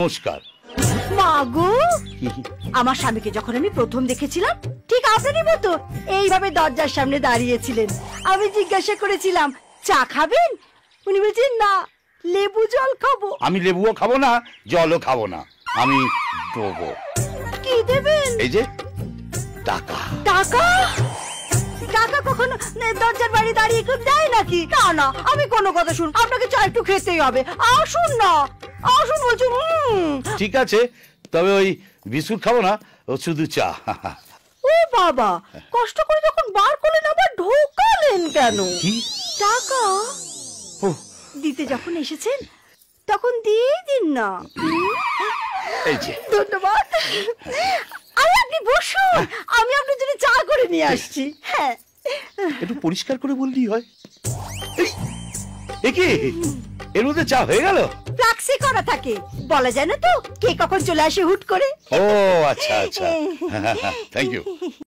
নমস্কার। মাগো, আমার স্বামীকে যখন আমি প্রথম দেখেছিলাম ঠিক আপনারই মতো এইভাবে দরজার সামনে দাঁড়িয়েছিলেন। আমি জিজ্ঞাসা করেছিলাম চা খাবেন, উনি বলছেন না, লেবু জল খাবো। আমি লেবুও খাবো না, জলও খাবো না, আমি দেবো। কি দেবেন? এই যে টাকা। টাকা? টাকা কখনো দরজার বাইরে দাঁড়িয়ে কেউ দেয় নাকি? না না, আমি কোনো কথা শুন, আপনাকে চা একটু খেতেই হবে। আসুন না, আসুন বলছি। ঠিক আছে, তবে ওই বিস্কুট খাবো না, ও শুধু চা। ও বাবা, কষ্ট করে যখন বার করলেন আবার ঢোকালেন কেন? কি টাকা দিতে যখন এসেছেন তখন দিয়ে দিন না। এই যে ধন্যবাদ। আরে আপনি বসুন, আমি আপনার জন্য চা করে নিয়ে আসছি। হ্যাঁ, একটু পরিষ্কার করে বললেই হয়। কি এর মধ্যে চা হয়ে গেল? ফ্লাক্সি করা থাকে, বলা যায় না তো কে কখন চলে আসে হুট করে। ও আচ্ছা আচ্ছা, থ্যাংক ইউ।